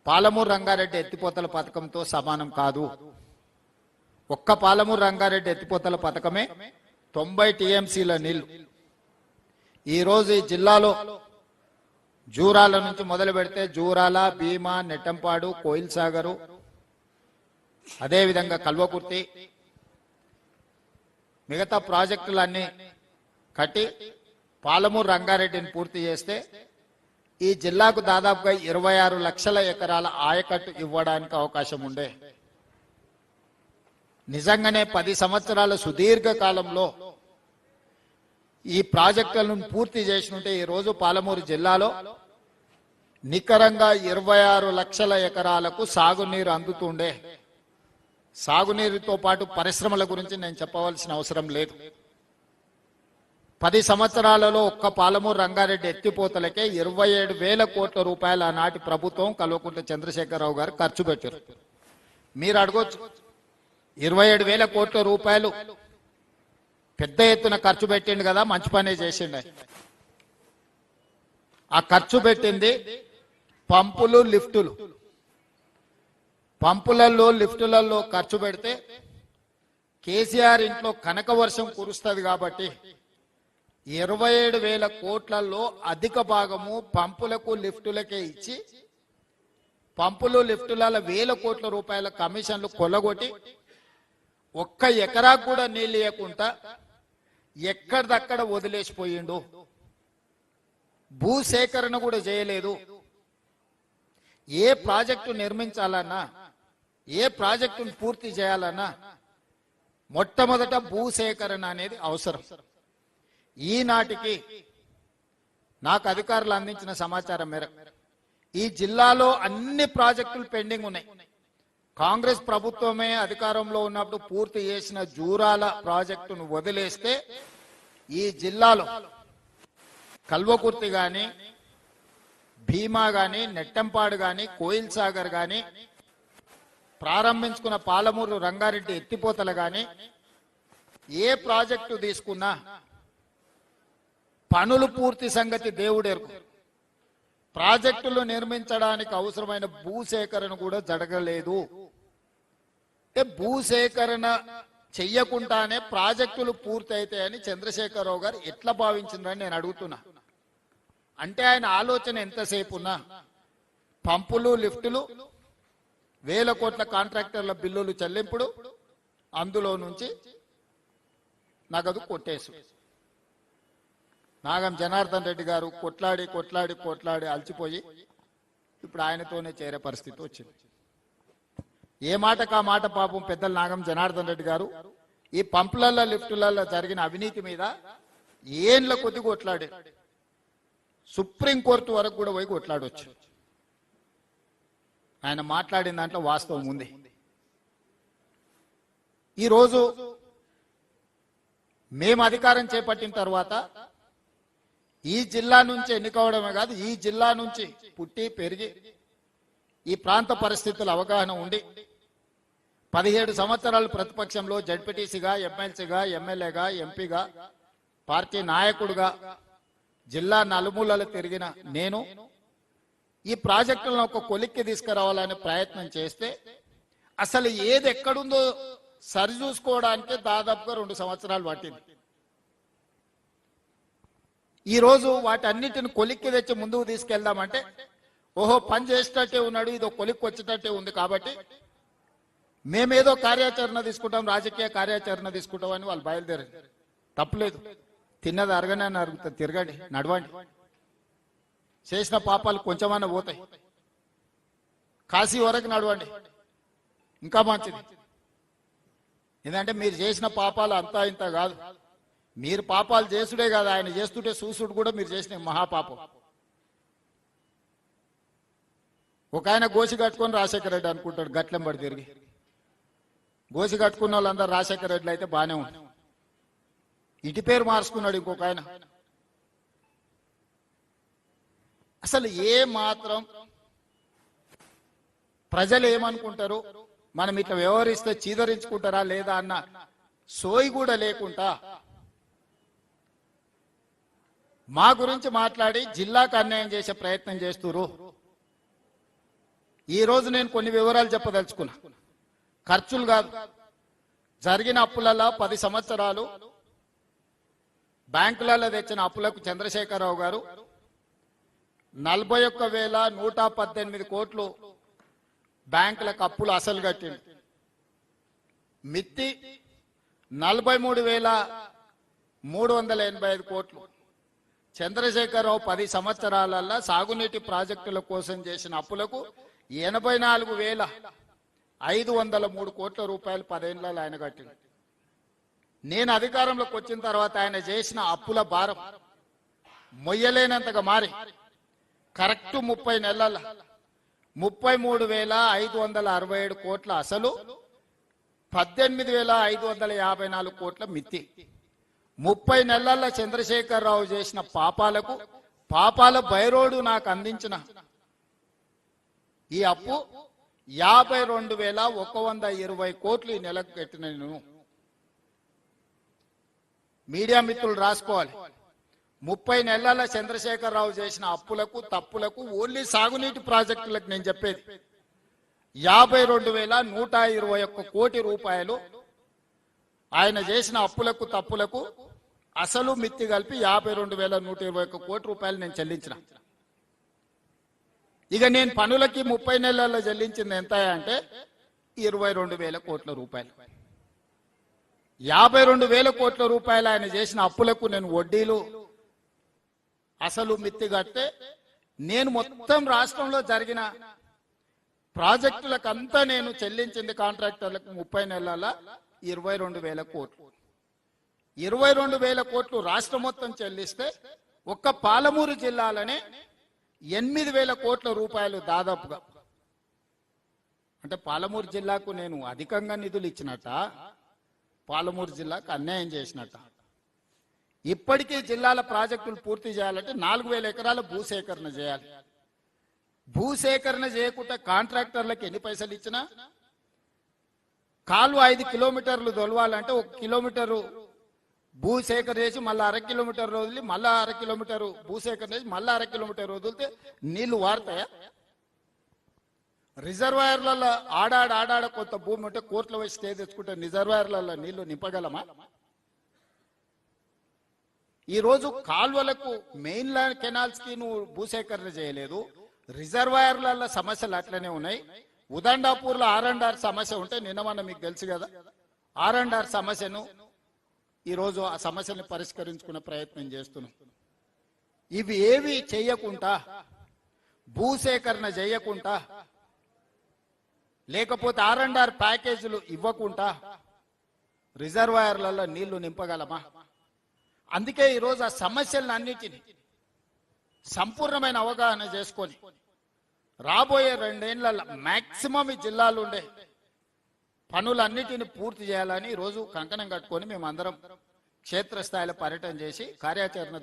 పాలమూరు రంగారెడ్డి ఎత్తిపోతల పథకంతో సమానం కాదు. ఒక్క పాలమూరు రంగారెడ్డి ఎత్తిపోతల పథకమే 90 టీఎంసీల నీళ్లు. ఈరోజు ఈ జిల్లాలో జూరాల నుంచి మొదలు పెడితే జూరాల, భీమా, నెట్టంపాడు, కోయిల్ సాగరు, అదేవిధంగా కల్వకుర్తి, మిగతా ప్రాజెక్టులన్నీ కట్టి పాలమూరు రంగారెడ్డిని పూర్తి చేస్తే ఈ జిల్లాకు దాదాపుగా 26 లక్షల ఎకరాల ఆయకట్టు ఇవ్వడానికి అవకాశం ఉండే. నిజంగానే 10 సంవత్సరాల సుదీర్ఘ కాలంలో ఈ ప్రాజెక్టులను పూర్తి చేసినట్టే ఈ రోజు పాలమూరు జిల్లాలో నికరంగా 26 లక్షల ఎకరాలకు సాగునీరు అందుతుండే. సాగునీరుతో పాటు పరిశ్రమల గురించి నేను చెప్పవలసిన అవసరం లేదు. 10 సంవత్సరాలలో ఒక్క పాలమూరు రంగారెడ్డి ఎత్తిపోతలకే 27,000 కోట్ల రూపాయలు ఆనాటి ప్రభుత్వం కల్వకుంట్ల చంద్రశేఖరరావు గారు ఖర్చు పెట్టారు. మీరు అడగొచ్చు, 27,000 కోట్ల రూపాయలు పెద్ద ఎత్తున ఖర్చు పెట్టిండు కదా, మంచి పనే చేసిండు. ఆ ఖర్చు పెట్టింది పంపులు, లిఫ్టులు. పంపులలో, లిఫ్టులలో ఖర్చు పెడితే కేసీఆర్ ఇంట్లో కనక వర్షం కురుస్తుంది కాబట్టి 27,000 కోట్లలో అధిక భాగము పంపులకు, లిఫ్టులకే ఇచ్చి పంపులు, లిఫ్టుల 1,000 కోట్ల రూపాయల కమిషన్లు కొల్లగొట్టి ఒక్క ఎకరా కూడా నీళ్ళు ఇవ్వకుండా ఎక్కడిదక్కడ వదిలేసిపోయిండు. భూసేకరణ కూడా చేయలేదు. ఏ ప్రాజెక్టు నిర్మించాలన్నా, ఏ ప్రాజెక్టును పూర్తి చేయాలన్నా మొట్టమొదట భూసేకరణ అనేది అవసరం. ఈనాటికి నాకు అధికారులు అందించిన సమాచారం మేరకు ఈ జిల్లాలో అన్ని ప్రాజెక్టులు పెండింగ్ ఉన్నాయి. కాంగ్రెస్ ప్రభుత్వమే అధికారంలో ఉన్నప్పుడు పూర్తి చేసిన జూరాల ప్రాజెక్టును వదిలేస్తే ఈ జిల్లాలో కల్వకుర్తి గాని, భీమా గాని, నెట్టంపాడు గాని, కోయిల్ సాగర్ గాని, ప్రారంభించుకున్న పాలమూరు రంగారెడ్డి ఎత్తిపోతలు గాని, ఏ ప్రాజెక్టు తీసుకున్నా పనులు పూర్తి సంగతి దేవుడెరుకు. ప్రాజెక్టులు నిర్మించడానికి అవసరమైన భూసేకరణ కూడా జరగలేదు. అంటే భూసేకరణ చెయ్యకుండానే ప్రాజెక్టులు పూర్తి అవుతాయని చంద్రశేఖరరావు గారు ఎట్లా భావించిందని నేను అడుగుతున్నా. అంటే ఆయన ఆలోచన ఎంతసేపు ఉన్నా పంపులు, లిఫ్టులు, 1,000 కోట్ల కాంట్రాక్టర్ల బిల్లులు చెల్లింపుడు, అందులో నుంచి నగదు కొట్టేసు. నాగం జనార్దన్ రెడ్డి గారు కొట్లాడి కొట్లాడి కొట్లాడి అలసిపోయి ఇప్పుడు ఆయనతోనే చేరే పరిస్థితి వచ్చింది. ఏ మాటకు ఆ మాట పాపం పెద్దలు నాగం జనార్దన్ రెడ్డి గారు ఈ పంపులలో, లిఫ్టులలో జరిగిన అవినీతి మీద ఏండ్ల కొద్ది కొట్లాడి సుప్రీంకోర్టు వరకు కూడా పోయి కొట్లాడవచ్చు. ఆయన మాట్లాడిన దాంట్లో వాస్తవం ఉంది. ఈరోజు మేము అధికారం చేపట్టిన తర్వాత ఈ జిల్లా నుంచి ఎన్నికవడమే కాదు, ఈ జిల్లా నుంచి పుట్టి పెరిగి ఈ ప్రాంత పరిస్థితుల అవగాహన ఉండి 17 సంవత్సరాలు ప్రతిపక్షంలో జడ్పీటీసీగా, ఎమ్మెల్సీగా, ఎమ్మెల్యేగా, ఎంపీగా, పార్టీ నాయకుడుగా జిల్లా నలుమూలలు తిరిగిన నేను ఈ ప్రాజెక్టులను ఒక కొలిక్కి తీసుకురావాలనే ప్రయత్నం చేస్తే అసలు ఏది ఎక్కడుందో సరిచూసుకోవడానికి దాదాపుగా 2 సంవత్సరాలు పట్టింది. ఈరోజు వాటన్నిటిని కొలిక్కి తెచ్చి ముందుకు తీసుకెళ్దామంటే ఓహో పని చేసేటట్టే ఉన్నాడు, ఇదో కొలిక్కి వచ్చేటట్టే ఉంది కాబట్టి మేమేదో కార్యాచరణ తీసుకుంటాం, రాజకీయ కార్యాచరణ తీసుకుంటాం అని వాళ్ళు బయలుదేరారు. తప్పలేదు, తిన్నది అరగనే అరుగుతుంది, తిరగండి, నడవండి. చేసిన పాపాలు కొంచెమన్నా పోతాయి. కాశీ వరకు నడవండి, ఇంకా మంచిది. ఎందుకంటే మీరు చేసిన పాపాలు అంతా ఇంత కాదు. మీరు పాపాలు చేసుడే కాదు, ఆయన చేస్తుంటే చూసుడు కూడా మీరు చేసిన మహాపాపం. ఒక ఆయన గోసి కట్టుకొని రాజశేఖర రెడ్డి అనుకుంటాడు, గట్లెంబడి తిరిగి. గోసి కట్టుకున్న వాళ్ళందరూ రాజశేఖర రెడ్డి అయితే బాగానే ఉంది. ఇటు పేరు మార్చుకున్నాడు ఇంకొక ఆయన. అసలు ఏ మాత్రం ప్రజలు ఏమనుకుంటారు, మనం ఇట్లా వ్యవహరిస్తే చీదరించుకుంటారా లేదా అన్న సోయి కూడా లేకుండా మా గురించి మాట్లాడి జిల్లాకు అన్యాయం చేసే ప్రయత్నం చేస్తున్నారు. ఈ రోజు నేను కొన్ని వివరాలు చెప్పదలుచుకున్నా. ఖర్చులు కాదు, జరిగిన అప్పులలో 10 సంవత్సరాలు బ్యాంకులలో తెచ్చిన అప్పులకు చంద్రశేఖరరావు గారు 41,118 కోట్లు బ్యాంకులకు అప్పులు అసలు కట్టిండు. మిత్తి 43,385 కోట్లు. చంద్రశేఖరరావు 10 సంవత్సరాలలో సాగునీటి ప్రాజెక్టుల కోసం చేసిన అప్పులకు 84,503 కోట్ల రూపాయలు 10 ఏళ్లలో ఆయన కట్టిండు. నేను అధికారంలోకి వచ్చిన తర్వాత ఆయన చేసిన అప్పుల భారం మొయ్యలేనంతగా మారి కరెక్ట్ 30 నెలల 33,567 కోట్ల అసలు, 18,554 కోట్ల మిత్తి. 30 నెలల చంద్రశేఖరరావు చేసిన పాపాల బైరోడు నాకు అందించిన ఈ అప్పు 52,120 కోట్లు ఈ నెలకు కట్టిన నేను. మీడియా మిత్రులు రాసుకోవాలి. 30 నెలల చంద్రశేఖరరావు చేసిన అప్పులకు తప్పులకు ఓన్లీ సాగునీటి ప్రాజెక్టులకు నేను చెప్పేది 52,121 కోటి రూపాయలు ఆయన చేసిన అప్పులకు తప్పులకు అసలు మిత్తి కలిపి 52,121 కోటి రూపాయలు నేను చెల్లించిన. ఇక నేను పనులకి 30 నెలల్లో చెల్లించింది ఎంత అంటే 22,000 కోట్ల రూపాయలు. 52,000 కోట్ల రూపాయలు ఆయన చేసిన అప్పులకు నేను వడ్డీలు అసలు మిత్తి కడితే నేను మొత్తం రాష్ట్రంలో జరిగిన ప్రాజెక్టులకంతా నేను చెల్లించింది కాంట్రాక్టర్లకు 30 నెలల 22,000 కోట్లు. 22,000 కోట్లు రాష్ట్రం మొత్తం చెల్లిస్తే ఒక్క పాలమూరు జిల్లాలోనే 8,000 కోట్ల రూపాయలు దాదాపుగా. అంటే పాలమూరు జిల్లాకు నేను అధికంగా నిధులు ఇచ్చినట్ట, పాలమూరు జిల్లాకు అన్యాయం చేసినట్ట. ఇప్పటికీ జిల్లాల ప్రాజెక్టులు పూర్తి చేయాలంటే 4,000 ఎకరాల భూసేకరణ చేయాలి. భూసేకరణ చేయకుండా కాంట్రాక్టర్లకు ఎన్ని పైసలు ఇచ్చినా కాలువ 5 కిలోమీటర్లు తొలవాలంటే 1 కిలోమీటరు భూసేకరణ చేసి మళ్ళీ 1/2 కిలోమీటర్ వదిలి మళ్ళీ 1/2 కిలోమీటరు భూసేకరణ చేసి మళ్ళీ 1/2 కిలోమీటర్ వదిలితే నీళ్లు వారుతాయా? రిజర్వాయర్లలో ఆడాడ కొంత భూమి ఉంటే కోర్టులో వచ్చి స్టే తెచ్చుకుంటే రిజర్వాయర్లలో నీళ్లు నింపగలమా? ఈరోజు కాల్వలకు మెయిన్ లైన్ కెనాల్స్ కి నువ్వు భూసేకరణ చేయలేదు. రిజర్వాయర్ల సమస్యలు అట్లనే ఉన్నాయి. ఉదండాపూర్లో R&R సమస్య ఉంటే నిన్నమన్న మీకు తెలుసు కదా, R&R సమస్యను ఈరోజు ఆ సమస్యను పరిష్కరించుకునే ప్రయత్నం చేస్తున్నాం. ఇవి ఏవి చేయకుండా, భూసేకరణ చేయకుండా, లేకపోతే R&R ప్యాకేజీలు ఇవ్వకుండా రిజర్వాయర్లలో నీళ్లు నింపగలమా? అందుకే ఈరోజు ఆ సమస్యలన్నిటినీ సంపూర్ణమైన అవగాహన చేసుకొని రాబోయే 2 ఏళ్లలో మాక్సిమం ఈ జిల్లాలో ఉండే పనులన్నిటిని పూర్తి చేయాలని ఈరోజు కంకణం కట్టుకొని మేమందరం క్షేత్రస్థాయిలో పర్యటన చేసి కార్యాచరణ